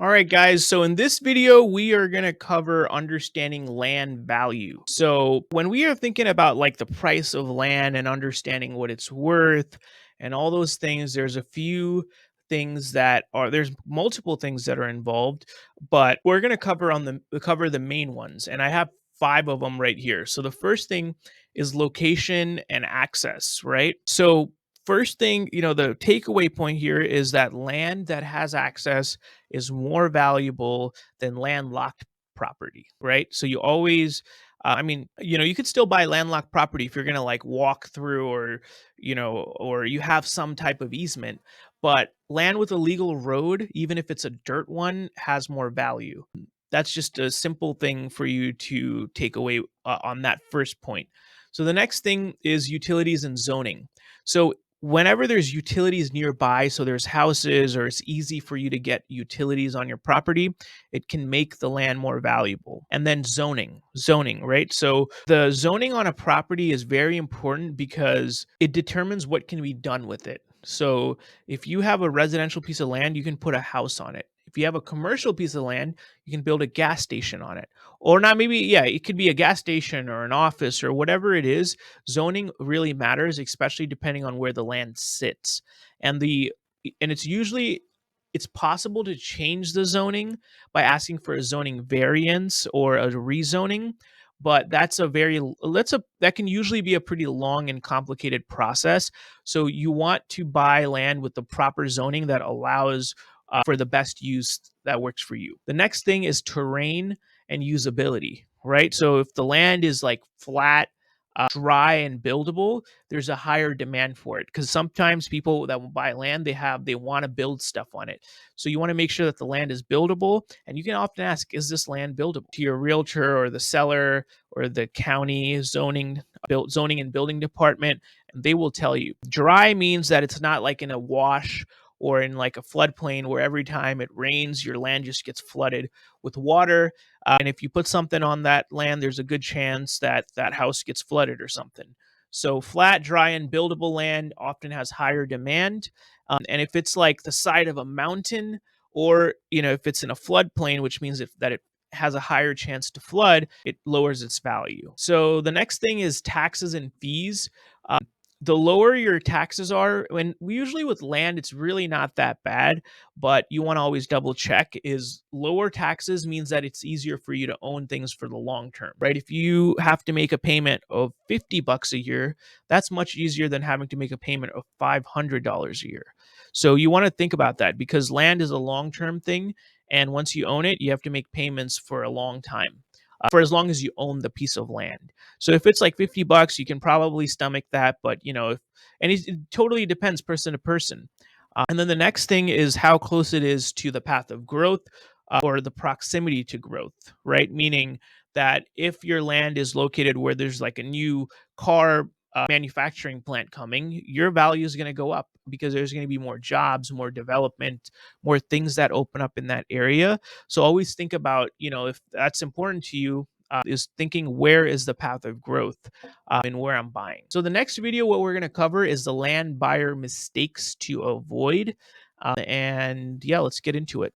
All right, guys. So in this video, we are going to cover understanding land value. So when we are thinking about like the price of land and understanding what it's worth and all those things, there's a few things that are there's multiple things that are involved, but we're going to cover the main ones. And I have five of them right here. So the first thing is location and access, right? So first thing, the takeaway point here is that land that has access is more valuable than landlocked property, right? So you always, you could still buy landlocked property if you're going to like walk through or you have some type of easement. But land with a legal road, even if it's a dirt one, has more value. That's just a simple thing for you to take away on that first point. So the next thing is utilities and zoning. So whenever there's utilities nearby, so there's houses or it's easy for you to get utilities on your property, it can make the land more valuable. And then zoning, right? So the zoning on a property is very important because it determines what can be done with it. So if you have a residential piece of land, you can put a house on it. If you have a commercial piece of land, you can build a gas station on it. Or not, maybe, yeah, it could be a gas station or an office or whatever it is. Zoning really matters, especially depending on where the land sits. And the and it's possible to change the zoning by asking for a zoning variance or a rezoning, but that can usually be a pretty long and complicated process. So you want to buy land with the proper zoning that allows for the best use that works for you. The next thing is terrain and usability, right? So if the land is like flat, dry and buildable, there's a higher demand for it because sometimes people that will buy land, they want to build stuff on it. So you want to make sure that the land is buildable, and you can often ask, is this land buildable, to your realtor or the seller or the county zoning and building department, and they will tell you. Dry means that it's not like in a wash or in like a floodplain where every time it rains, your land just gets flooded with water. And if you put something on that land, there's a good chance that that house gets flooded or something. So flat, dry, and buildable land often has higher demand. And if it's like the side of a mountain, or if it's in a floodplain, which means that it has a higher chance to flood, it lowers its value. So the next thing is taxes and fees. The lower your taxes are, when usually with land, it's really not that bad, but you want to always double check. Is lower taxes means that it's easier for you to own things for the long term, right? If you have to make a payment of $50 a year, that's much easier than having to make a payment of $500 a year. So you want to think about that because land is a long term thing. And once you own it, you have to make payments for a long time, for as long as you own the piece of land. So if it's like $50, you can probably stomach that. But it totally depends person to person. And then the next thing is how close it is to the path of growth, or the proximity to growth, right? Meaning that if your land is located where there's like a new car manufacturing plant coming, your value is going to go up because there's going to be more jobs, more development, more things that open up in that area. So always think about, if that's important to you, is thinking where is the path of growth, and where I'm buying. So the next video, what we're going to cover is the land buyer mistakes to avoid. And yeah, let's get into it.